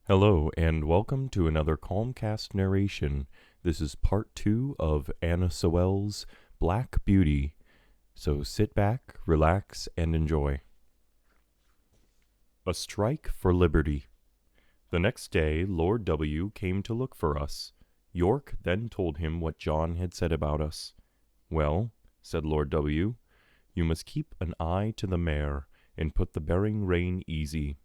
Hello, and welcome to another CalmCast narration. This is part 2 of Anna Sewell's Black Beauty. So sit back, relax, and enjoy. A Strike for Liberty. The next day, Lord W. came to look for us. York then told him what John had said about us. Well, said Lord W., you must keep an eye to the mare, and put the bearing rein easy.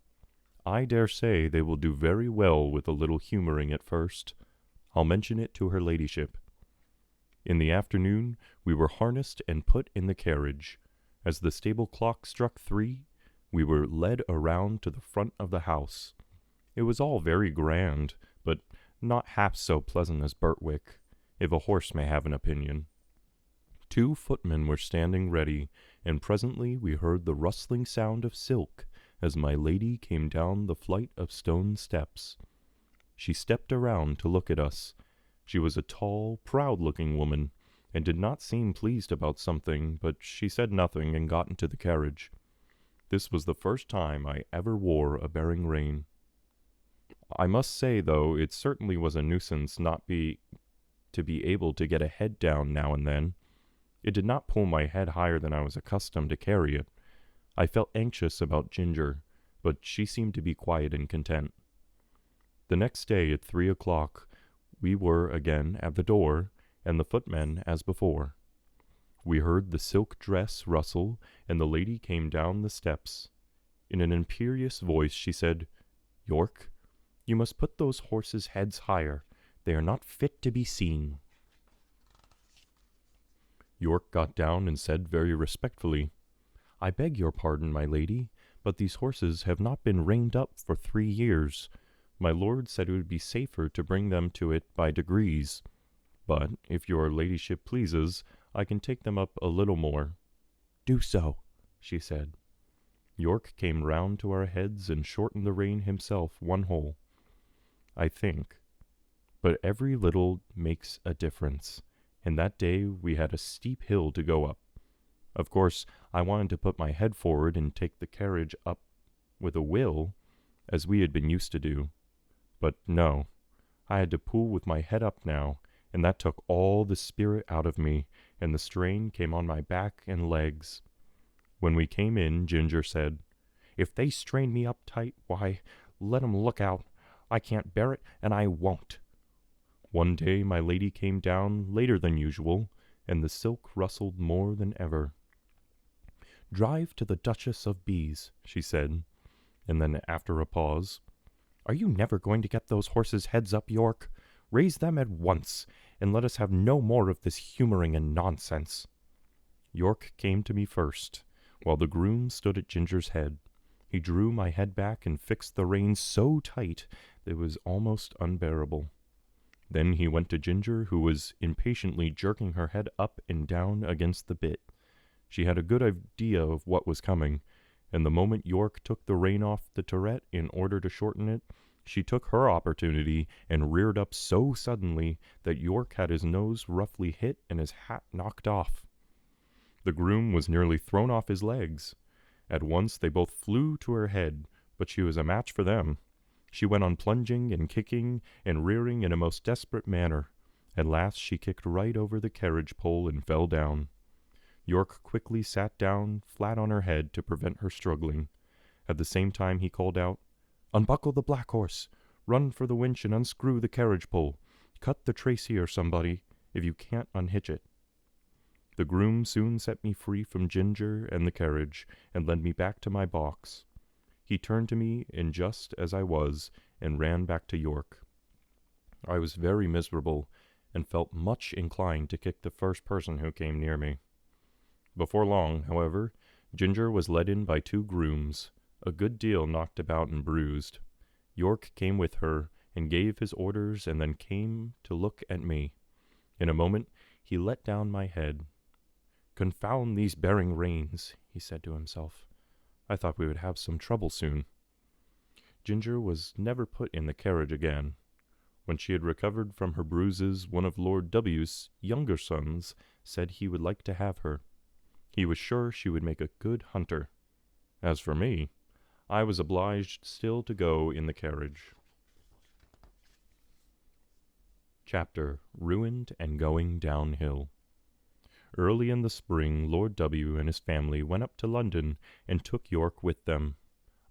I dare say they will do very well with a little humouring at first. I'll mention it to her ladyship. In the afternoon we were harnessed and put in the carriage. As the stable clock struck 3, we were led around to the front of the house. It was all very grand, but not half so pleasant as Birtwick, if a horse may have an opinion. 2 footmen were standing ready, and presently we heard the rustling sound of silk as my lady came down the flight of stone steps. She stepped around to look at us. She was a tall, proud-looking woman, and did not seem pleased about something, but she said nothing and got into the carriage. This was the first time I ever wore a bearing rein. I must say, though, it certainly was a nuisance not to be able to get a head down now and then. It did not pull my head higher than I was accustomed to carry it. I felt anxious about Ginger, but she seemed to be quiet and content. The next day at 3 o'clock, we were again at the door, and the footmen as before. We heard the silk dress rustle, and the lady came down the steps. In an imperious voice she said, "York, you must put those horses' heads higher. They are not fit to be seen." York got down and said very respectfully, "I beg your pardon, my lady, but these horses have not been reined up for 3 years. My lord said it would be safer to bring them to it by degrees. But, if your ladyship pleases, I can take them up a little more." "Do so," she said. York came round to our heads and shortened the rein himself 1 hole. I think. But every little makes a difference, and that day we had a steep hill to go up. Of course, I wanted to put my head forward and take the carriage up with a will, as we had been used to do. But no, I had to pull with my head up now, and that took all the spirit out of me, and the strain came on my back and legs. When we came in, Ginger said, "If they strain me up tight, why, let 'em look out. I can't bear it, and I won't." One day my lady came down later than usual, and the silk rustled more than ever. "Drive to the Duchess of B.'s," she said, and then after a pause, "Are you never going to get those horses' heads up, York? Raise them at once, and let us have no more of this humouring and nonsense." York came to me first, while the groom stood at Ginger's head. He drew my head back and fixed the reins so tight that it was almost unbearable. Then he went to Ginger, who was impatiently jerking her head up and down against the bit. She had a good idea of what was coming, and the moment York took the rein off the turret in order to shorten it, she took her opportunity and reared up so suddenly that York had his nose roughly hit and his hat knocked off. The groom was nearly thrown off his legs. At once they both flew to her head, but she was a match for them. She went on plunging and kicking and rearing in a most desperate manner. At last she kicked right over the carriage pole and fell down. York quickly sat down flat on her head to prevent her struggling. At the same time he called out, "Unbuckle the black horse! Run for the winch and unscrew the carriage pole! Cut the trace here, somebody, if you can't unhitch it." The groom soon set me free from Ginger and the carriage, and led me back to my box. He turned to me in just as I was, and ran back to York. I was very miserable, and felt much inclined to kick the first person who came near me. Before long, however, Ginger was led in by 2 grooms, a good deal knocked about and bruised. York came with her, and gave his orders, and then came to look at me. In a moment he let down my head. "Confound these bearing reins," he said to himself. I thought we would have some trouble soon. Ginger was never put in the carriage again. When she had recovered from her bruises, one of Lord W.'s younger sons said he would like to have her. He was sure she would make a good hunter. As for me, I was obliged still to go in the carriage. Chapter Ruined and Going Downhill. Early in the spring, Lord W. and his family went up to London and took York with them.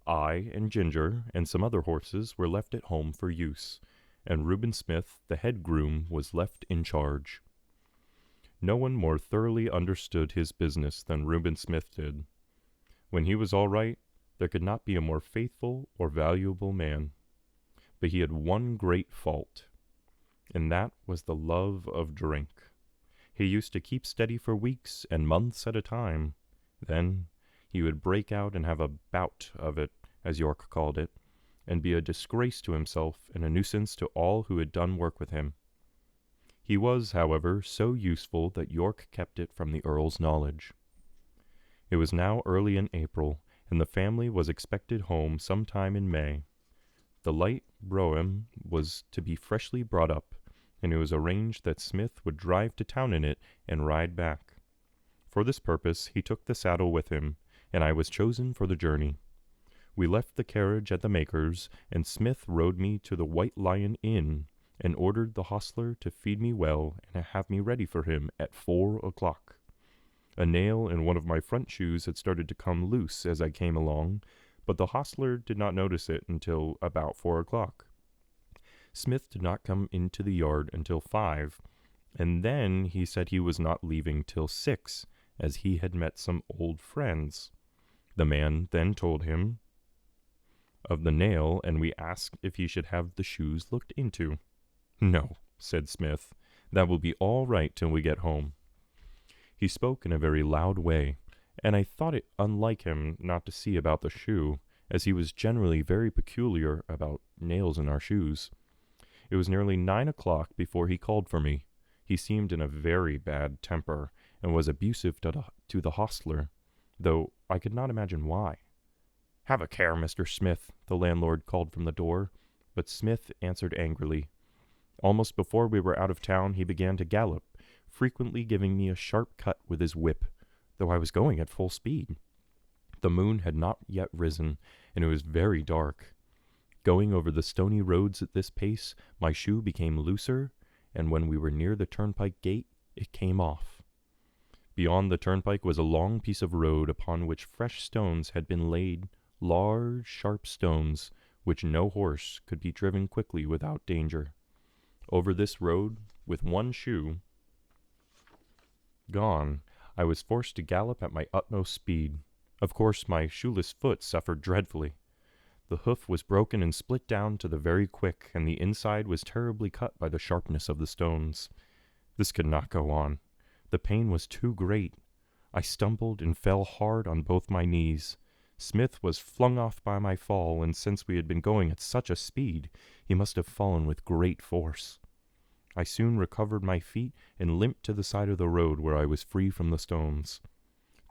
I and Ginger and some other horses were left at home for use, and Reuben Smith, the head groom, was left in charge. No one more thoroughly understood his business than Reuben Smith did. When he was all right, there could not be a more faithful or valuable man. But he had one great fault, and that was the love of drink. He used to keep steady for weeks and months at a time. Then he would break out and have a bout of it, as York called it, and be a disgrace to himself and a nuisance to all who had done work with him. He was, however, so useful that York kept it from the Earl's knowledge. It was now early in April, and the family was expected home some time in May. The light brougham was to be freshly brought up, and it was arranged that Smith would drive to town in it and ride back. For this purpose he took the saddle with him, and I was chosen for the journey. We left the carriage at the maker's, and Smith rode me to the White Lion Inn, and ordered the hostler to feed me well and have me ready for him at 4 o'clock. A nail in one of my front shoes had started to come loose as I came along, but the hostler did not notice it until about 4 o'clock. Smith did not come into the yard until 5, and then he said he was not leaving till 6, as he had met some old friends. The man then told him of the nail, and we asked if he should have the shoes looked into. "No," said Smith, "that will be all right till we get home." He spoke in a very loud way, and I thought it unlike him not to see about the shoe, as he was generally very peculiar about nails in our shoes. It was nearly 9 o'clock before he called for me. He seemed in a very bad temper, and was abusive to the hostler, though I could not imagine why. "Have a care, Mr. Smith," the landlord called from the door, but Smith answered angrily. Almost before we were out of town he began to gallop, frequently giving me a sharp cut with his whip, though I was going at full speed. The moon had not yet risen, and it was very dark. Going over the stony roads at this pace, my shoe became looser, and when we were near the turnpike gate, it came off. Beyond the turnpike was a long piece of road upon which fresh stones had been laid, large, sharp stones, which no horse could be driven quickly without danger. Over this road, with one shoe gone, I was forced to gallop at my utmost speed. Of course, my shoeless foot suffered dreadfully. The hoof was broken and split down to the very quick, and the inside was terribly cut by the sharpness of the stones. This could not go on. The pain was too great. I stumbled and fell hard on both my knees. Smith was flung off by my fall, and since we had been going at such a speed, he must have fallen with great force. I soon recovered my feet and limped to the side of the road where I was free from the stones.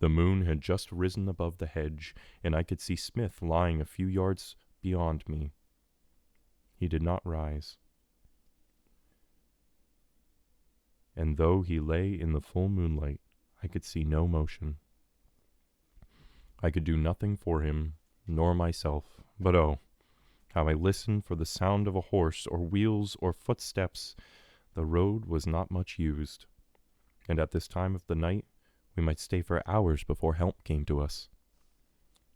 The moon had just risen above the hedge, and I could see Smith lying a few yards beyond me. He did not rise, and though he lay in the full moonlight, I could see no motion. I could do nothing for him, nor myself, but oh, how I listened for the sound of a horse, or wheels, or footsteps. The road was not much used, and at this time of the night we might stay for hours before help came to us.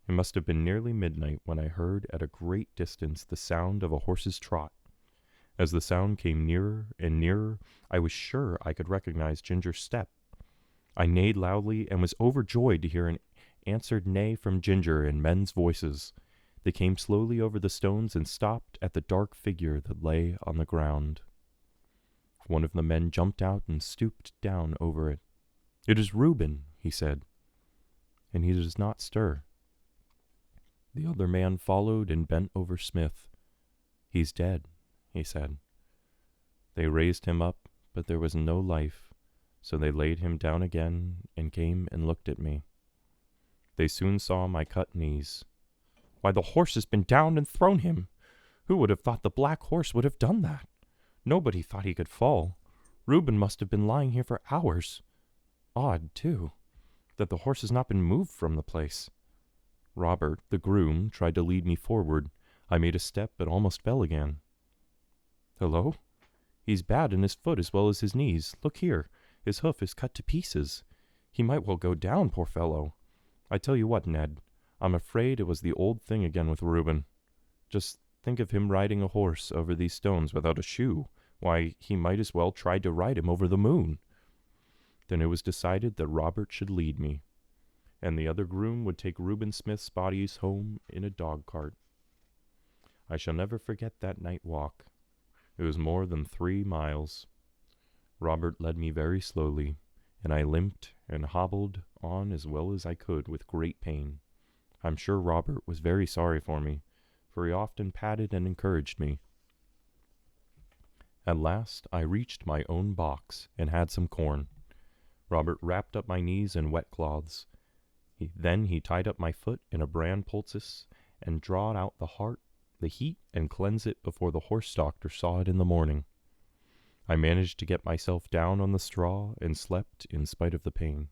It must have been nearly midnight when I heard at a great distance the sound of a horse's trot. As the sound came nearer and nearer, I was sure I could recognize Ginger's step. I neighed loudly and was overjoyed to hear an answered neigh from Ginger and men's voices. They came slowly over the stones and stopped at the dark figure that lay on the ground. One of the men jumped out and stooped down over it. "It is Reuben," he said, "and he does not stir." The other man followed and bent over Smith. "He's dead," he said. They raised him up, but there was no life, so they laid him down again and came and looked at me. They soon saw my cut knees. "Why, the horse has been down and thrown him. Who would have thought the black horse would have done that? Nobody thought he could fall. Reuben must have been lying here for hours. Odd, too, that the horse has not been moved from the place." Robert, the groom, tried to lead me forward. I made a step, but almost fell again. "Hello? He's bad in his foot as well as his knees. Look here, his hoof is cut to pieces. He might well go down, poor fellow. I tell you what, Ned, I'm afraid it was the old thing again with Reuben. Just think of him riding a horse over these stones without a shoe. Why, he might as well try to ride him over the moon. Then it was decided that Robert should lead me, and the other groom would take Reuben Smith's bodies home in a dog cart. I shall never forget that night walk. It was more than 3 miles. Robert led me very slowly, and I limped and hobbled on as well as I could with great pain. I'm sure Robert was very sorry for me, for he often patted and encouraged me. At last I reached my own box and had some corn. Robert wrapped up my knees in wet cloths. Then he tied up my foot in a bran poultice and drawed out the heat and cleanse it before the horse doctor saw it in the morning. I managed to get myself down on the straw and slept in spite of the pain.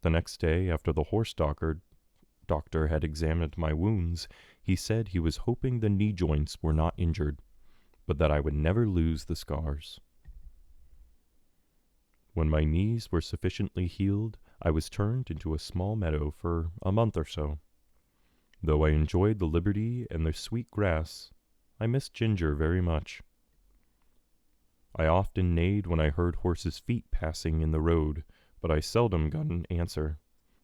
The next day, after the horse doctor had examined my wounds, he said he was hoping the knee joints were not injured, but that I would never lose the scars. When my knees were sufficiently healed, I was turned into a small meadow for a month or so. Though I enjoyed the liberty and the sweet grass, I missed Ginger very much. I often neighed when I heard horses' feet passing in the road, but I seldom got an answer,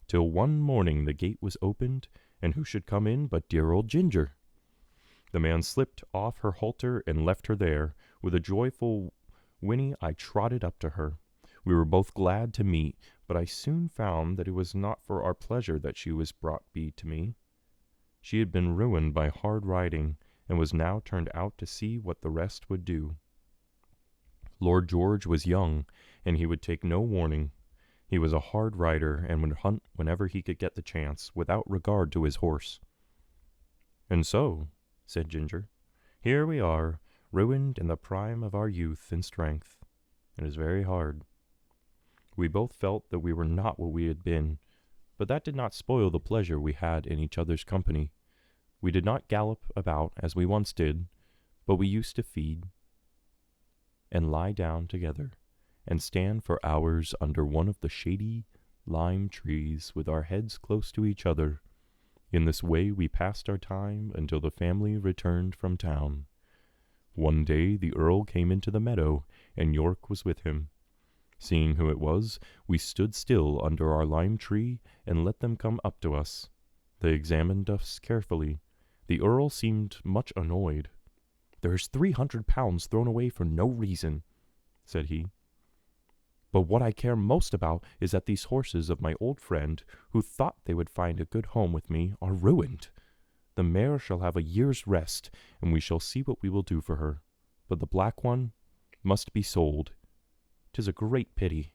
till one morning the gate was opened, and who should come in but dear old Ginger. The man slipped off her halter and left her there. With a joyful whinny I trotted up to her. We were both glad to meet, but I soon found that it was not for our pleasure that she was brought to me. She had been ruined by hard riding, and was now turned out to see what the rest would do. Lord George was young, and he would take no warning. He was a hard rider, and would hunt whenever he could get the chance, without regard to his horse. "And so," said Ginger, "here we are, ruined in the prime of our youth and strength. It is very hard." We both felt that we were not what we had been, but that did not spoil the pleasure we had in each other's company. We did not gallop about as we once did, but we used to feed and lie down together, and stand for hours under one of the shady lime trees with our heads close to each other. In this way we passed our time until the family returned from town. One day the Earl came into the meadow, and York was with him. Seeing who it was, we stood still under our lime tree and let them come up to us. They examined us carefully. The Earl seemed much annoyed. "There is 300 pounds thrown away for no reason," said he. "But what I care most about is that these horses of my old friend, who thought they would find a good home with me, are ruined. The mare shall have a year's rest, and we shall see what we will do for her. But the black one must be sold. 'Tis a great pity,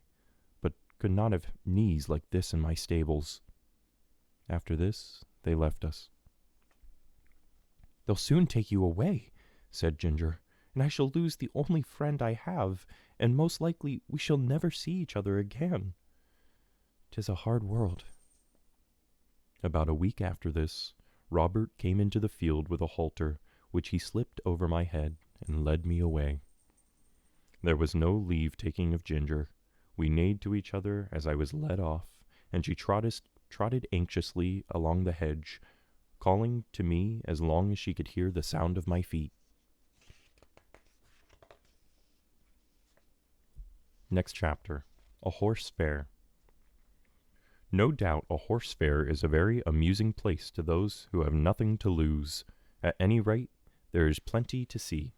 but could not have knees like this in my stables." After this, they left us. "They'll soon take you away," said Ginger, "and I shall lose the only friend I have, and most likely we shall never see each other again. 'Tis a hard world." About a week after this, Robert came into the field with a halter, which he slipped over my head and led me away. There was no leave-taking of Ginger. We neighed to each other as I was led off, and she trotted anxiously along the hedge, calling to me as long as she could hear the sound of my feet. Next chapter, A Horse Fair. No doubt a horse fair is a very amusing place to those who have nothing to lose. At any rate, there is plenty to see.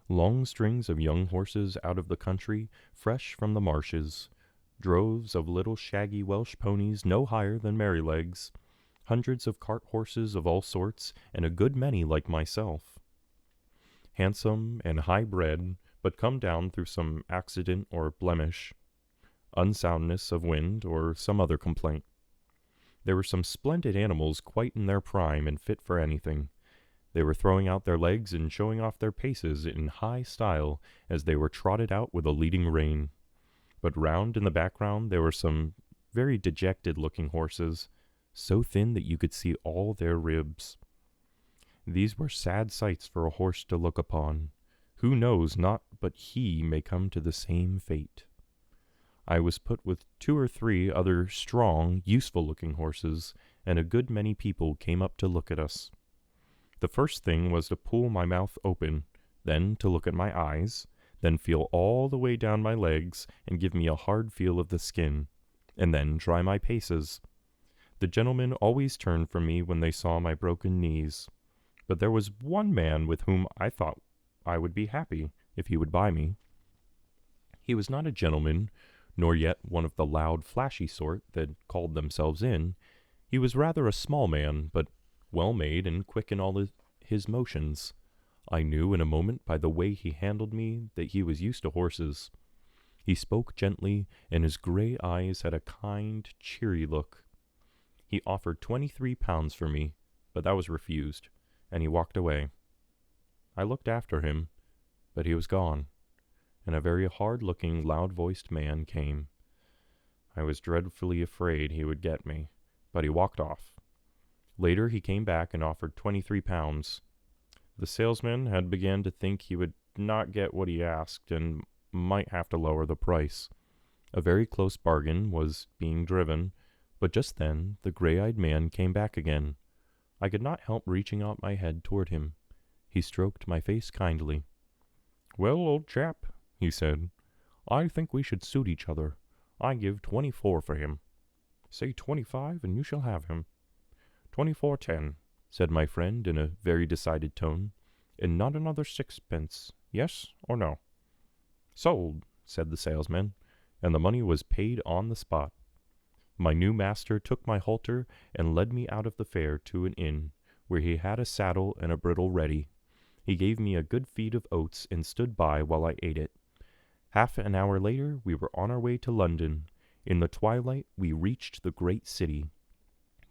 Long strings of young horses out of the country, fresh from the marshes, droves of little shaggy Welsh ponies no higher than Merrylegs, hundreds of cart horses of all sorts, and a good many like myself. Handsome and high-bred, but come down through some accident or blemish, unsoundness of wind, or some other complaint. There were some splendid animals quite in their prime and fit for anything. They were throwing out their legs and showing off their paces in high style as they were trotted out with a leading rein. But round in the background there were some very dejected-looking horses, so thin that you could see all their ribs. These were sad sights for a horse to look upon. Who knows not but he may come to the same fate? I was put with 2 or 3 other strong, useful-looking horses, and a good many people came up to look at us. The first thing was to pull my mouth open, then to look at my eyes, then feel all the way down my legs and give me a hard feel of the skin, and then try my paces. The gentlemen always turned from me when they saw my broken knees, but there was one man with whom I thought I would be happy if he would buy me. He was not a gentleman, nor yet one of the loud, flashy sort that called themselves in. He was rather a small man, but well-made and quick in all his motions. I knew in a moment by the way he handled me that he was used to horses. He spoke gently, and his grey eyes had a kind, cheery look. He offered £23 for me, but that was refused, and he walked away. I looked after him, but he was gone, and a very hard-looking, loud-voiced man came. I was dreadfully afraid he would get me, but he walked off. Later he came back and offered £23. The salesman had begun to think he would not get what he asked and might have to lower the price. A very close bargain was being driven, but just then the grey-eyed man came back again. I could not help reaching out my head toward him. He stroked my face kindly. "Well, old chap," he said, "I think we should suit each other. I give 24 for him. Say 25, and you shall have him." 24.10, said my friend in a very decided tone, "and not another 6 pence. Yes or no?" "Sold," said the salesman, and the money was paid on the spot. My new master took my halter and led me out of the fair to an inn, where he had a saddle and a bridle ready. He gave me a good feed of oats and stood by while I ate it. Half an hour later we were on our way to London. In the twilight we reached the great city.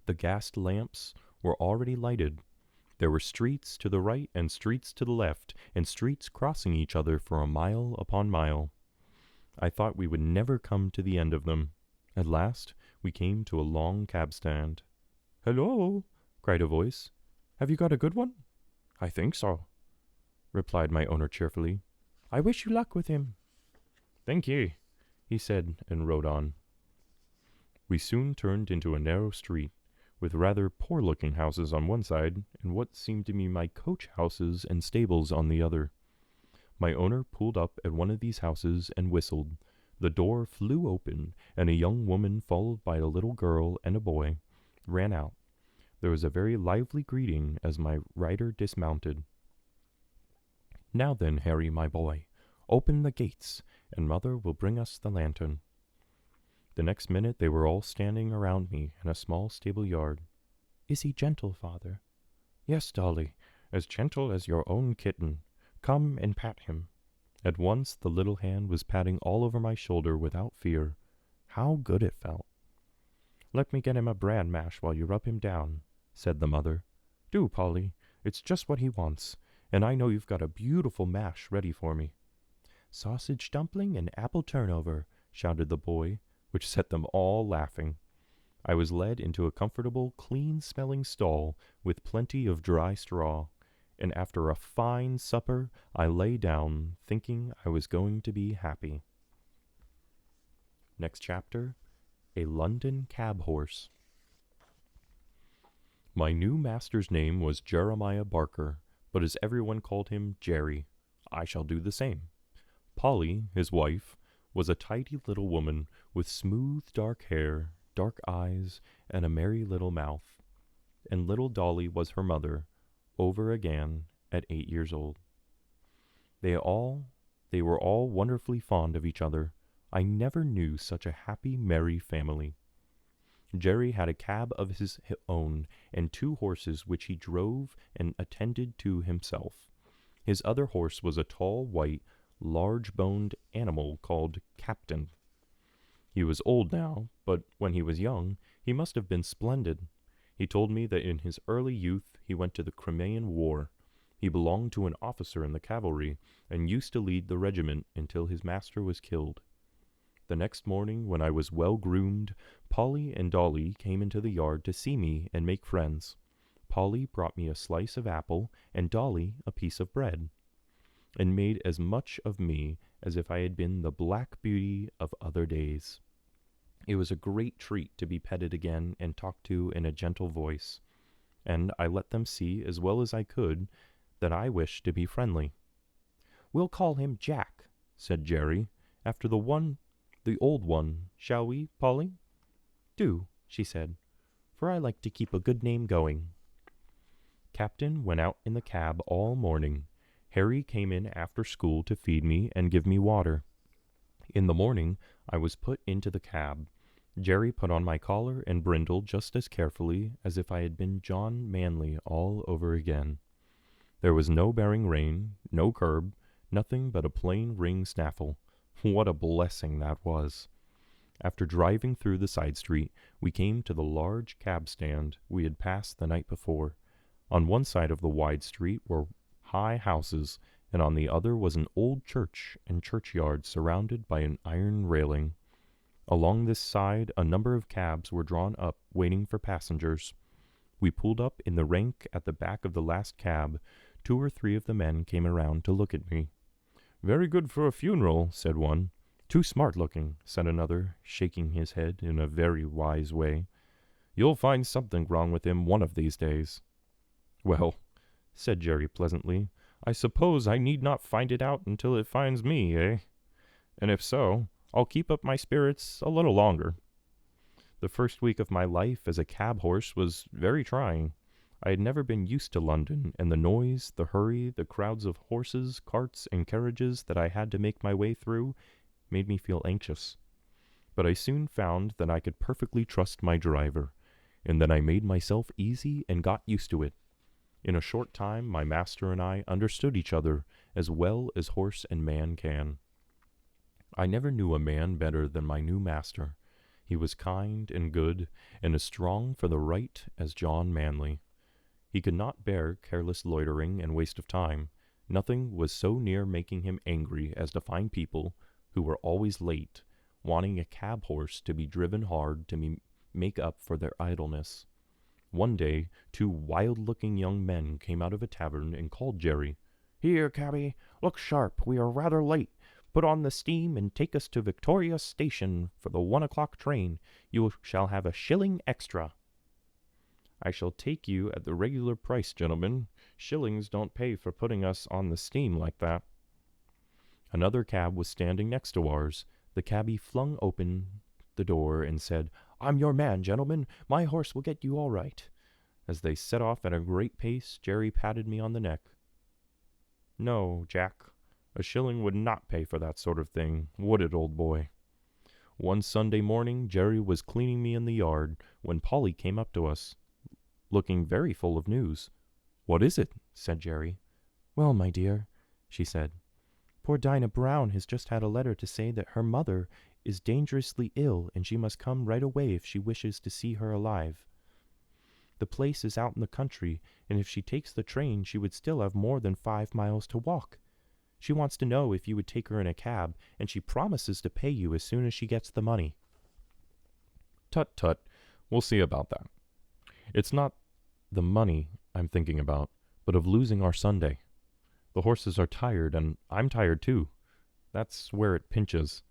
The gas lamps were already lighted. There were streets to the right and streets to the left, and streets crossing each other for a mile upon mile. I thought we would never come to the end of them. At last we came to a long cab stand. "Hello!" cried a voice. "Have you got a good one?" "I think so," replied my owner cheerfully. "I wish you luck with him." "Thank ye," he said, and rode on. We soon turned into a narrow street, with rather poor-looking houses on one side, and what seemed to me my coach-houses and stables on the other. My owner pulled up at one of these houses and whistled. The door flew open, and a young woman, followed by a little girl and a boy, ran out. There was a very lively greeting as my rider dismounted. "Now then, Harry, my boy, open the gates, and mother will bring us the lantern." The next minute they were all standing around me in a small stable yard. "Is he gentle, father?" "Yes, Dolly, as gentle as your own kitten. Come and pat him." At once the little hand was patting all over my shoulder without fear. How good it felt! "Let me get him a bran mash while you rub him down," said the mother. "Do, Polly. It's just what he wants, and I know you've got a beautiful mash ready for me." "Sausage dumpling and apple turnover," shouted the boy, which set them all laughing. I was led into a comfortable, clean-smelling stall with plenty of dry straw, and after a fine supper I lay down, thinking I was going to be happy. Next chapter, A London Cab Horse. My new master's name was Jeremiah Barker, but as everyone called him Jerry, I shall do the same. Polly, his wife, was a tidy little woman with smooth dark hair, dark eyes, and a merry little mouth, and little Dolly was her mother, over again at 8 years old. They were all wonderfully fond of each other. I never knew such a happy, merry family. Jerry had a cab of his own and 2 horses which he drove and attended to himself. His other horse was a tall, white, large-boned animal called Captain. He was old now, but when he was young, he must have been splendid. He told me that in his early youth he went to the Crimean War. He belonged to an officer in the cavalry, and used to lead the regiment until his master was killed. The next morning, when I was well groomed, Polly and Dolly came into the yard to see me and make friends. Polly brought me a slice of apple, and Dolly a piece of bread, and made as much of me as if I had been the Black Beauty of other days. It was a great treat to be petted again and talked to in a gentle voice, and I let them see as well as I could that I wished to be friendly. "We'll call him Jack," said Jerry, "after the old one, shall we, Polly?" "Do," she said, "for I like to keep a good name going." Captain went out in the cab all morning. Harry came in after school to feed me and give me water. In the morning I was put into the cab. Jerry put on my collar and brindle just as carefully as if I had been John Manley all over again. There was no bearing rein, no curb, nothing but a plain ring snaffle. What a blessing that was! After driving through the side street, we came to the large cab stand we had passed the night before. On one side of the wide street were high houses, and on the other was an old church and churchyard surrounded by an iron railing. Along this side a number of cabs were drawn up, waiting for passengers. We pulled up in the rank at the back of the last cab. 2 or 3 of the men came around to look at me. "Very good for a funeral," said one. "Too smart-looking," said another, shaking his head in a very wise way. "You'll find something wrong with him one of these days." "Well," said Jerry pleasantly, "I suppose I need not find it out until it finds me, eh? And if so, I'll keep up my spirits a little longer." The first week of my life as a cab horse was very trying. I had never been used to London, and the noise, the hurry, the crowds of horses, carts, and carriages that I had to make my way through made me feel anxious. But I soon found that I could perfectly trust my driver, and then I made myself easy and got used to it. In a short time my master and I understood each other as well as horse and man can. I never knew a man better than my new master. He was kind and good, and as strong for the right as John Manley. He could not bear careless loitering and waste of time. Nothing was so near making him angry as to find people, who were always late, wanting a cab horse to be driven hard to make up for their idleness. One day 2 wild-looking young men came out of a tavern and called Jerry. "Here, cabby, look sharp, we are rather late. Put on the steam and take us to Victoria Station for the 1 o'clock train. You shall have a shilling extra." "I shall take you at the regular price, gentlemen. Shillings don't pay for putting us on the steam like that." Another cab was standing next to ours. The cabby flung open the door and said, "I'm your man, gentlemen. My horse will get you all right." As they set off at a great pace, Jerry patted me on the neck. "No, Jack, a shilling would not pay for that sort of thing, would it, old boy?" One Sunday morning, Jerry was cleaning me in the yard when Polly came up to us, looking very full of news. "What is it?" said Jerry. "Well, my dear," she said, "poor Dinah Brown has just had a letter to say that her mother is dangerously ill and she must come right away if she wishes to see her alive. The place is out in the country, and if she takes the train she would still have more than 5 miles to walk. She wants to know if you would take her in a cab, and she promises to pay you as soon as she gets the money." "Tut, tut, we'll see about that. It's not the money I'm thinking about, but of losing our Sunday. The horses are tired, and I'm tired too. That's where it pinches."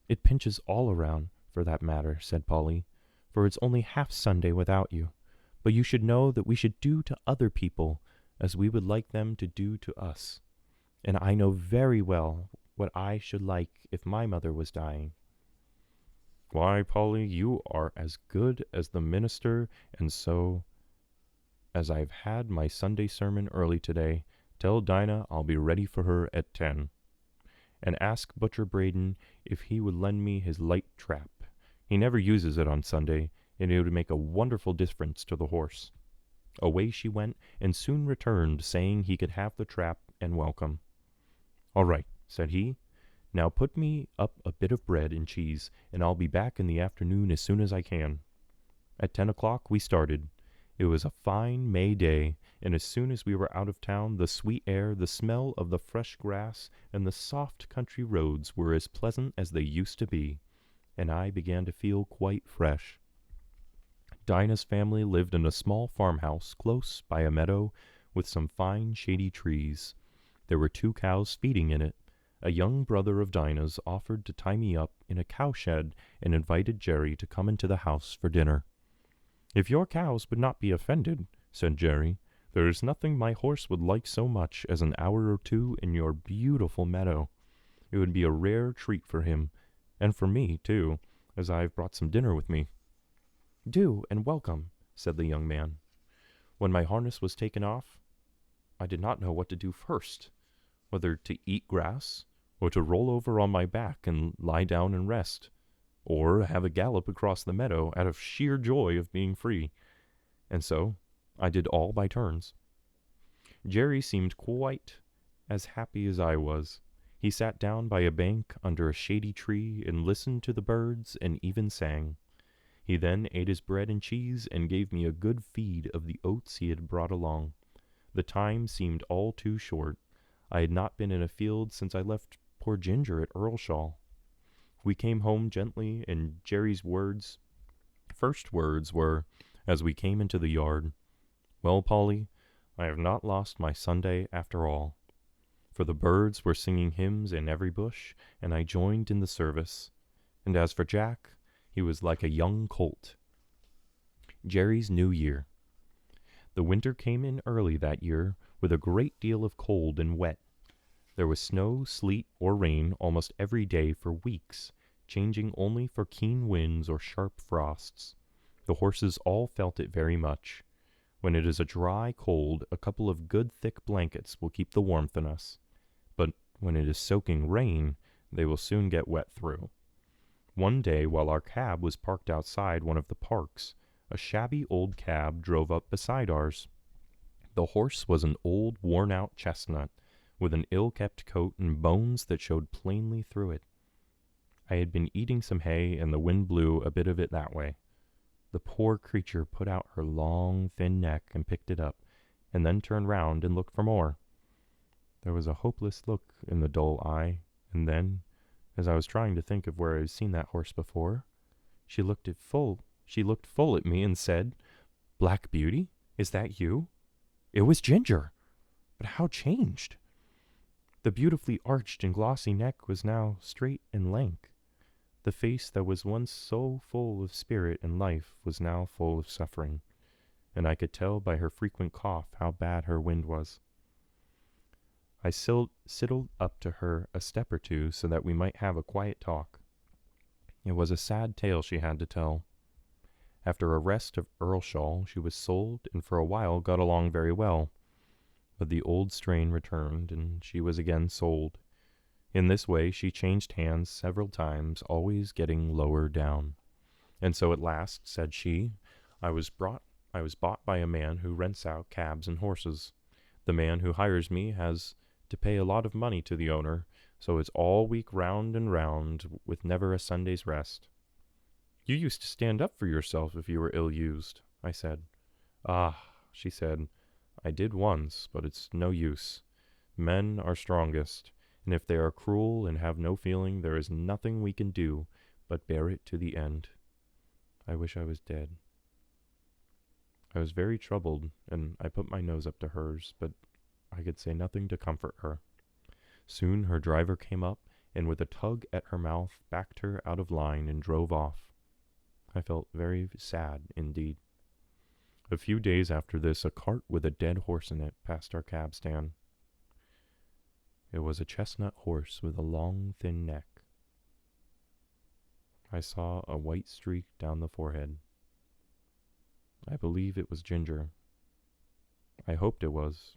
"It pinches all around, for that matter," said Polly, "for it's only half Sunday without you. But you should know that we should do to other people as we would like them to do to us. And I know very well what I should like if my mother was dying." "Why, Polly, you are as good as the minister, and so, as I've had my Sunday sermon early today, tell Dinah I'll be ready for her at 10. And ask Butcher Braden if he would lend me his light trap. He never uses it on Sunday, and it would make a wonderful difference to the horse." Away she went, and soon returned, saying he could have the trap and welcome. "All right," said he. "Now put me up a bit of bread and cheese, and I'll be back in the afternoon as soon as I can." At 10 o'clock we started. It was a fine May day, and as soon as we were out of town, the sweet air, the smell of the fresh grass, and the soft country roads were as pleasant as they used to be, and I began to feel quite fresh. Dinah's family lived in a small farmhouse close by a meadow with some fine shady trees. There were 2 cows feeding in it. A young brother of Dinah's offered to tie me up in a cowshed and invited Jerry to come into the house for dinner. "If your cows would not be offended," said Jerry, "there is nothing my horse would like so much as an hour or 2 in your beautiful meadow. It would be a rare treat for him, and for me, too, as I have brought some dinner with me." "Do, and welcome," said the young man. When my harness was taken off, I did not know what to do first, whether to eat grass, or to roll over on my back and lie down and rest, or have a gallop across the meadow out of sheer joy of being free. And so I did all by turns. Jerry seemed quite as happy as I was. He sat down by a bank under a shady tree and listened to the birds and even sang. He then ate his bread and cheese and gave me a good feed of the oats he had brought along. The time seemed all too short. I had not been in a field since I left poor Ginger at Earlshall. We came home gently, and Jerry's first words were, as we came into the yard, "Well, Polly, I have not lost my Sunday after all." For the birds were singing hymns in every bush, and I joined in the service. And as for Jack, he was like a young colt. Jerry's New Year. The winter came in early that year, with a great deal of cold and wet. There was snow, sleet, or rain almost every day for weeks, changing only for keen winds or sharp frosts. The horses all felt it very much. When it is a dry cold, a couple of good thick blankets will keep the warmth in us. But when it is soaking rain, they will soon get wet through. One day, while our cab was parked outside one of the parks, a shabby old cab drove up beside ours. The horse was an old, worn-out chestnut, with an ill-kept coat and bones that showed plainly through it. I had been eating some hay, and the wind blew a bit of it that way. The poor creature put out her long, thin neck and picked it up, and then turned round and looked for more. There was a hopeless look in the dull eye, and then, as I was trying to think of where I had seen that horse before, she looked full at me and said, "Black Beauty, is that you?" It was Ginger! But how changed! The beautifully arched and glossy neck was now straight and lank. The face that was once so full of spirit and life was now full of suffering, and I could tell by her frequent cough how bad her wind was. I sidled up to her a step or 2 so that we might have a quiet talk. It was a sad tale she had to tell. After a rest of Earlshall, she was sold, and for a while got along very well. But the old strain returned, and she was again sold. In this way she changed hands several times, always getting lower down. And so at last, said she, I was bought by a man who rents out cabs and horses. The man who hires me has to pay a lot of money to the owner, so it's all week round and round, with never a Sunday's rest. You used to stand up for yourself if you were ill-used, I said. Ah, she said, I did once, but it's no use. Men are strongest, and if they are cruel and have no feeling, there is nothing we can do but bear it to the end. I wish I was dead. I was very troubled, and I put my nose up to hers, but I could say nothing to comfort her. Soon her driver came up, and with a tug at her mouth backed her out of line and drove off. I felt very sad indeed. A few days after this, a cart with a dead horse in it passed our cab stand. It was a chestnut horse with a long, thin neck. I saw a white streak down the forehead. I believe it was Ginger. I hoped it was,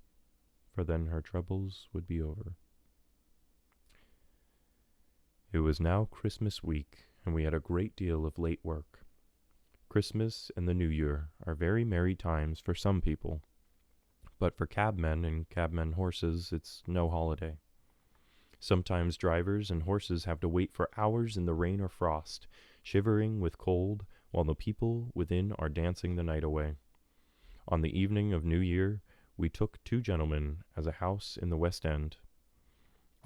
for then her troubles would be over. It was now Christmas week, and we had a great deal of late work. Christmas and the New Year are very merry times for some people, but for cabmen and cabmen horses, it's no holiday. Sometimes drivers and horses have to wait for hours in the rain or frost, shivering with cold, while the people within are dancing the night away. On the evening of New Year, we took 2 gentlemen as a house in the West End.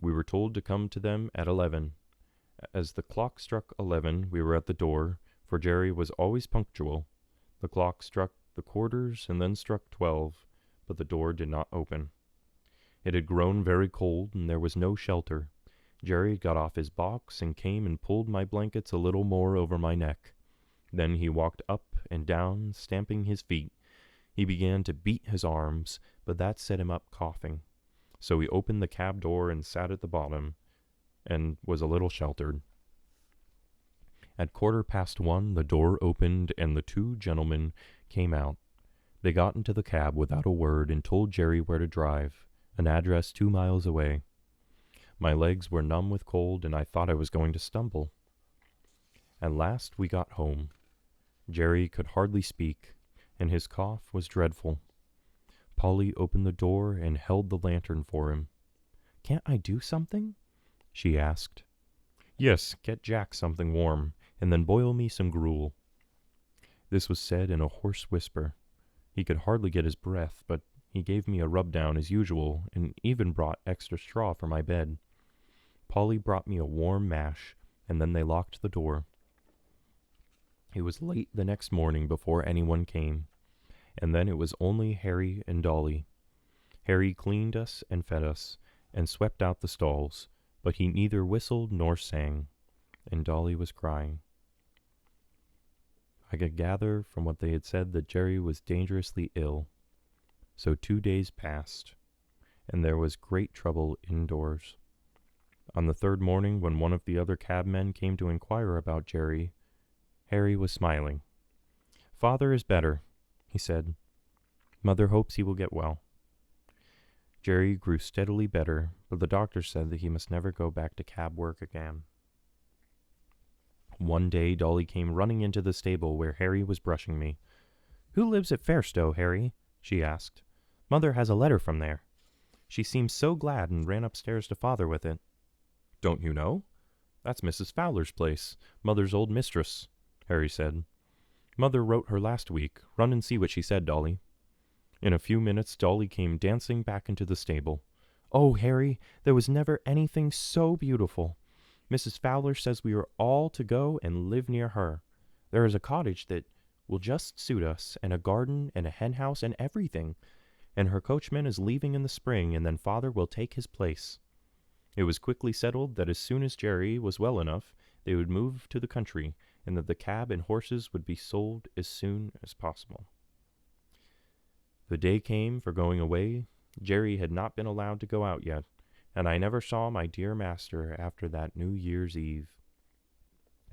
We were told to come to them at 11. As the clock struck 11, we were at the door, for Jerry was always punctual. The clock struck the quarters and then struck 12, but the door did not open. It had grown very cold, and there was no shelter. Jerry got off his box and came and pulled my blankets a little more over my neck. Then he walked up and down, stamping his feet. He began to beat his arms, but that set him up coughing. So he opened the cab door and sat at the bottom, and was a little sheltered. At 1:15, the door opened, and the two gentlemen came out. They got into the cab without a word and told Jerry where to drive, an address 2 miles away. My legs were numb with cold, and I thought I was going to stumble. At last we got home. Jerry could hardly speak, and his cough was dreadful. Polly opened the door and held the lantern for him. "Can't I do something?" she asked. "Yes, get Jack something warm, and then boil me some gruel." This was said in a hoarse whisper. He could hardly get his breath, but he gave me a rub-down as usual, and even brought extra straw for my bed. Polly brought me a warm mash, and then they locked the door. It was late the next morning before anyone came, and then it was only Harry and Dolly. Harry cleaned us and fed us, and swept out the stalls, but he neither whistled nor sang, and Dolly was crying. I could gather from what they had said that Jerry was dangerously ill. So 2 days passed, and there was great trouble indoors. On the third morning, when one of the other cabmen came to inquire about Jerry, Harry was smiling. "Father is better," he said. "Mother hopes he will get well." Jerry grew steadily better, but the doctor said that he must never go back to cab work again. One day Dolly came running into the stable where Harry was brushing me. "Who lives at Fairstowe, Harry?" she asked. "Mother has a letter from there." She seemed so glad and ran upstairs to Father with it. "Don't you know? That's Mrs. Fowler's place, Mother's old mistress," Harry said. "Mother wrote her last week. Run and see what she said, Dolly." In a few minutes Dolly came dancing back into the stable. "Oh, Harry, there was never anything so beautiful. Mrs. Fowler says we are all to go and live near her. There is a cottage that will just suit us, and a garden and a hen house and everything. And her coachman is leaving in the spring, and then Father will take his place." It was quickly settled that as soon as Jerry was well enough, they would move to the country, and that the cab and horses would be sold as soon as possible. The day came for going away. Jerry had not been allowed to go out yet, and I never saw my dear master after that New Year's Eve.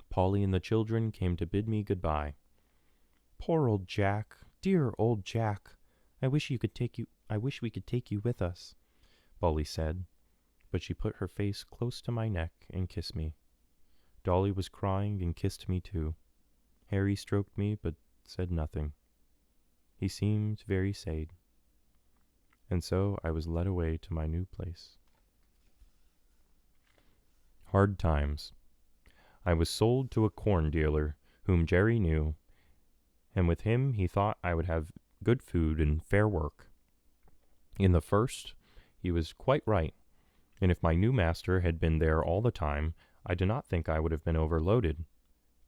Polly and the children came to bid me good-bye. "Poor old Jack, dear old Jack. I wish we could take you with us," Polly said, but she put her face close to my neck and kissed me. Dolly was crying and kissed me too. Harry stroked me but said nothing. He seemed very sad. And so I was led away to my new place. Hard times. I was sold to a corn dealer whom Jerry knew, and with him he thought I would have good food and fair work. In the first, he was quite right, and if my new master had been there all the time, I do not think I would have been overloaded.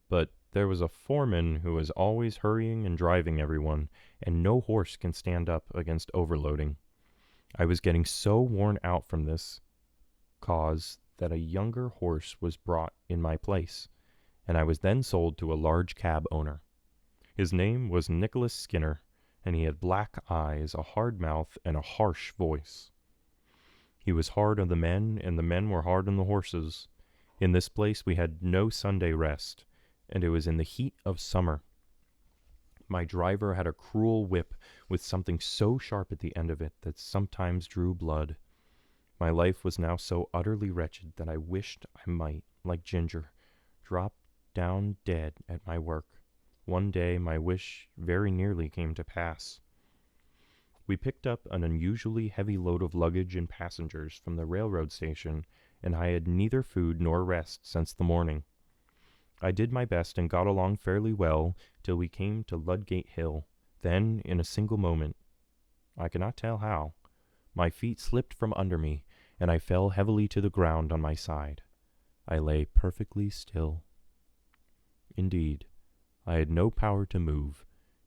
But there was a foreman who was always hurrying and driving everyone, and no horse can stand up against overloading. I was getting so worn out from this cause that a younger horse was brought in my place, and I was then sold to a large cab owner. His name was Nicholas Skinner, and he had black eyes, a hard mouth, and a harsh voice. He was hard on the men, and the men were hard on the horses. In this place we had no Sunday rest, and it was in the heat of summer. My driver had a cruel whip with something so sharp at the end of it that sometimes drew blood. My life was now so utterly wretched that I wished I might, like Ginger, drop down dead at my work. One day my wish very nearly came to pass. We picked up an unusually heavy load of luggage and passengers from the railroad station, and I had neither food nor rest since the morning. I did my best and got along fairly well till we came to Ludgate Hill. Then, in a single moment, I cannot tell how, my feet slipped from under me, and I fell heavily to the ground on my side. I lay perfectly still. Indeed, I had no power to move,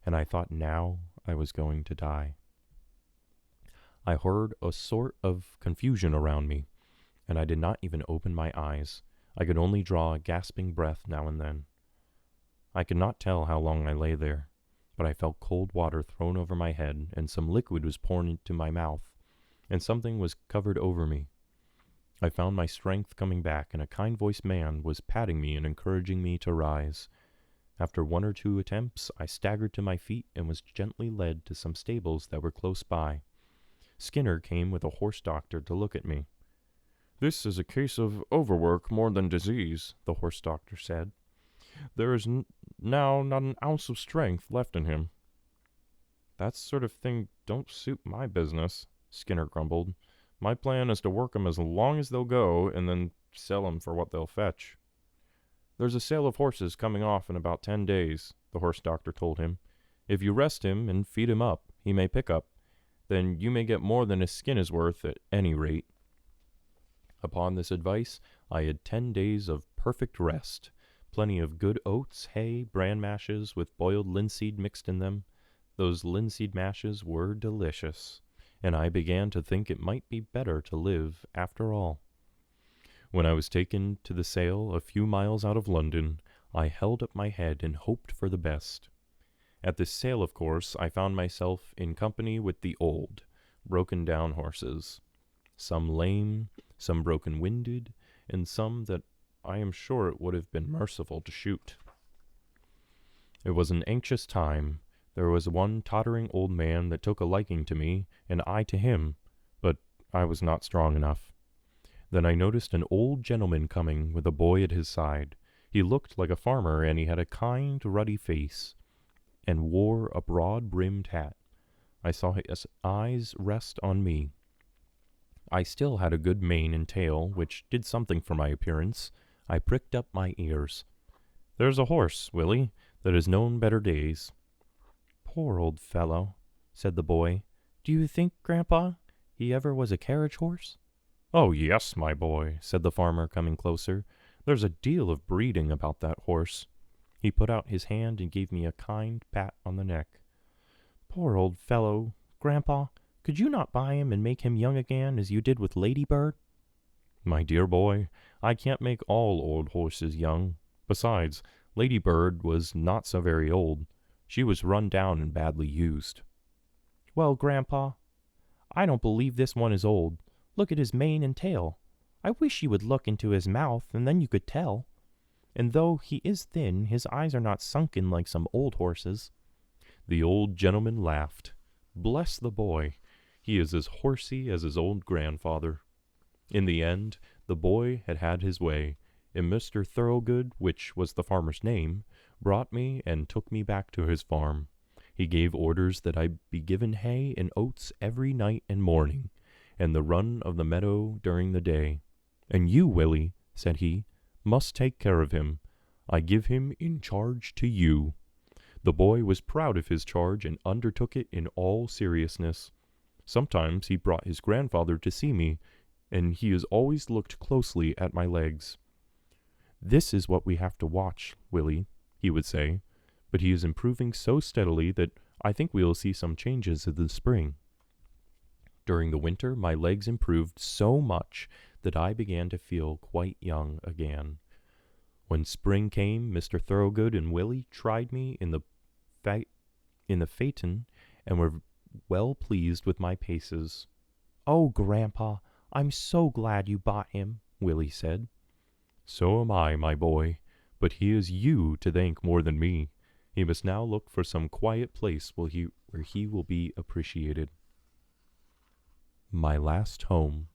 and I thought now I was going to die. I heard a sort of confusion around me, and I did not even open my eyes. I could only draw a gasping breath now and then. I could not tell how long I lay there, but I felt cold water thrown over my head, and some liquid was poured into my mouth, and something was covered over me. I found my strength coming back, and a kind-voiced man was patting me and encouraging me to rise. After 1 or 2 attempts, I staggered to my feet and was gently led to some stables that were close by. Skinner came with a horse doctor to look at me. "This is a case of overwork more than disease," the horse doctor said. "There is now not an ounce of strength left in him." "That sort of thing don't suit my business," Skinner grumbled. "My plan is to work 'em as long as they'll go, and then sell 'em for what they'll fetch." "There's a sale of horses coming off in about 10 days, the horse doctor told him. "If you rest him and feed him up, he may pick up. Then you may get more than his skin is worth at any rate." Upon this advice, I had 10 days of perfect rest, plenty of good oats, hay, bran mashes with boiled linseed mixed in them. Those linseed mashes were delicious, and I began to think it might be better to live after all. When I was taken to the sale a few miles out of London, I held up my head and hoped for the best. At this sale, of course, I found myself in company with the old, broken-down horses, some lame, some broken-winded, and some that I am sure it would have been merciful to shoot. It was an anxious time. There was one tottering old man that took a liking to me, and I to him, but I was not strong enough. Then I noticed an old gentleman coming with a boy at his side. He looked like a farmer, and he had a kind, ruddy face, and wore a broad-brimmed hat. I saw his eyes rest on me. I still had a good mane and tail, which did something for my appearance. I pricked up my ears. "There's a horse, Willie, that has known better days." "Poor old fellow," said the boy. "Do you think, Grandpa, he ever was a carriage horse?" "Oh, yes, my boy," said the farmer, coming closer. "There's a deal of breeding about that horse." He put out his hand and gave me a kind pat on the neck. "Poor old fellow. Grandpa, could you not buy him and make him young again, as you did with Ladybird?" "My dear boy, I can't make all old horses young. Besides, Ladybird was not so very old. She was run down and badly used." "Well, Grandpa, I don't believe this one is old. Look at his mane and tail. I wish you would look into his mouth, and then you could tell. And though he is thin, his eyes are not sunken like some old horses." The old gentleman laughed. Bless the boy! He is as horsey as his old grandfather. In the end, the boy had had his way, and Mr. Thoroughgood, which was the farmer's name, brought me and took me back to his farm. He gave orders that I be given hay and oats every night and morning, and the run of the meadow during the day. "And you, Willie," said he, "must take care of him. I give him in charge to you." The boy was proud of his charge and undertook it in all seriousness. Sometimes he brought his grandfather to see me, and he has always looked closely at my legs. "This is what we have to watch, Willie," he would say, "but he is improving so steadily that I think we will see some changes in the spring." During the winter, my legs improved so much that I began to feel quite young again. When spring came, Mr. Thoroughgood and Willie tried me in the phaeton and were well pleased with my paces. "Oh, Grandpa, I'm so glad you bought him," Willie said. "So am I, my boy, but he is you to thank more than me. He must now look for some quiet place where he will be appreciated." My last home.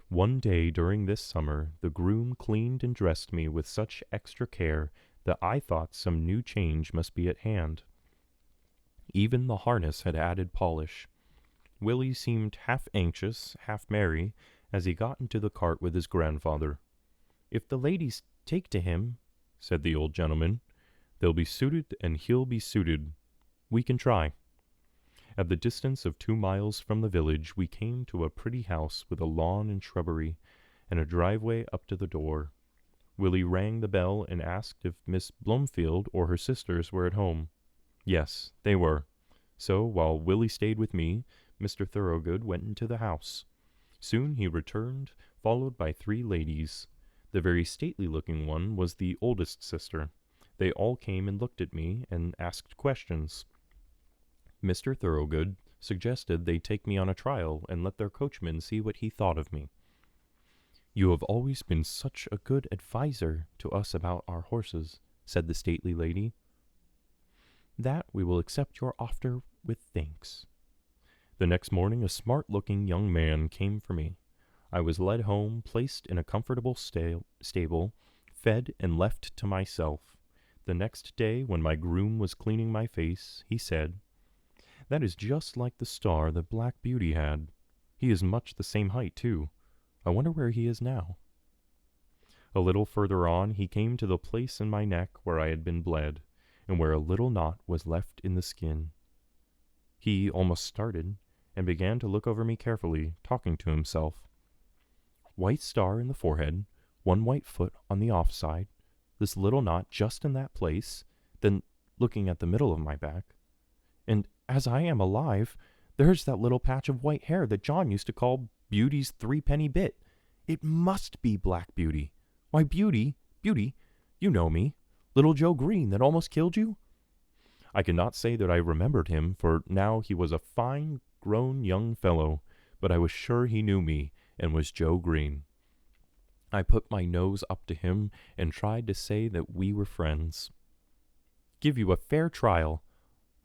One day during this summer, the groom cleaned and dressed me with such extra care that I thought some new change must be at hand. Even the harness had added polish. Willie seemed half anxious, half merry, as he got into the cart with his grandfather. "If the ladies take to him," said the old gentleman, "they'll be suited and he'll be suited. We can try." At the distance of 2 miles from the village, we came to a pretty house with a lawn and shrubbery, and a driveway up to the door. Willie rang the bell and asked if Miss Blomefield or her sisters were at home. Yes, they were. So, while Willie stayed with me, Mr. Thoroughgood went into the house. Soon he returned, followed by 3 ladies. The very stately-looking one was the oldest sister. They all came and looked at me and asked questions. Mr. Thoroughgood suggested they take me on a trial and let their coachman see what he thought of me. "You have always been such a good adviser to us about our horses," said the stately lady. "That we will accept your offer with thanks." The next morning a smart-looking young man came for me. I was led home, placed in a comfortable stable, fed, and left to myself. The next day, when my groom was cleaning my face, he said, "That is just like the star that Black Beauty had. He is much the same height, too. I wonder where he is now." A little further on, he came to the place in my neck where I had been bled, and where a little knot was left in the skin. He almost started, and began to look over me carefully, talking to himself. "White star in the forehead, one white foot on the off side, this little knot just in that place," then looking at the middle of my back. "And as I am alive, there's that little patch of white hair that John used to call Beauty's 3-penny bit. It must be Black Beauty. Why, Beauty, you know me, little Joe Green that almost killed you?" I could not say that I remembered him, for now he was a fine grown young fellow, but I was sure he knew me, and was Joe Green. I put my nose up to him, and tried to say that we were friends. "Give you a fair trial?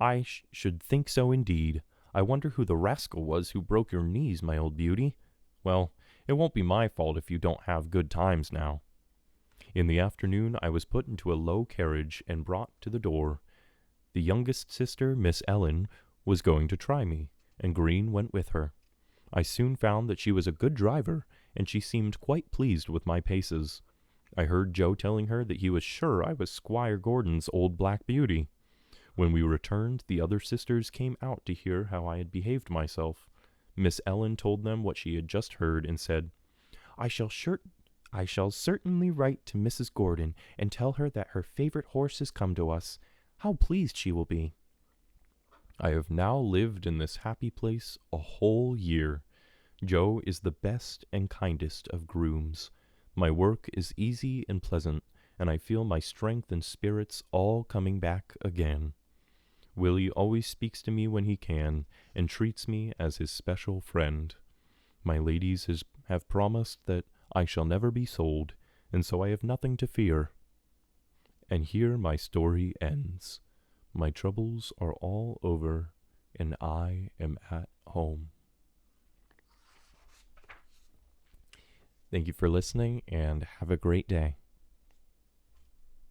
I should think so indeed. I wonder who the rascal was who broke your knees, my old beauty. Well, it won't be my fault if you don't have good times now." In the afternoon I was put into a low carriage and brought to the door. The youngest sister, Miss Ellen, was going to try me, and Green went with her. I soon found that she was a good driver, and she seemed quite pleased with my paces. I heard Joe telling her that he was sure I was Squire Gordon's old Black Beauty. When we returned, the other sisters came out to hear how I had behaved myself. Miss Ellen told them what she had just heard, and said, I shall certainly write to Mrs. Gordon, and tell her that her favorite horse has come to us. How pleased she will be." I have now lived in this happy place a whole year. Joe is the best and kindest of grooms. My work is easy and pleasant, and I feel my strength and spirits all coming back again. Willie always speaks to me when he can, and treats me as his special friend. My ladies have promised that I shall never be sold, and so I have nothing to fear. And here my story ends. My troubles are all over, and I am at home. Thank you for listening, and have a great day.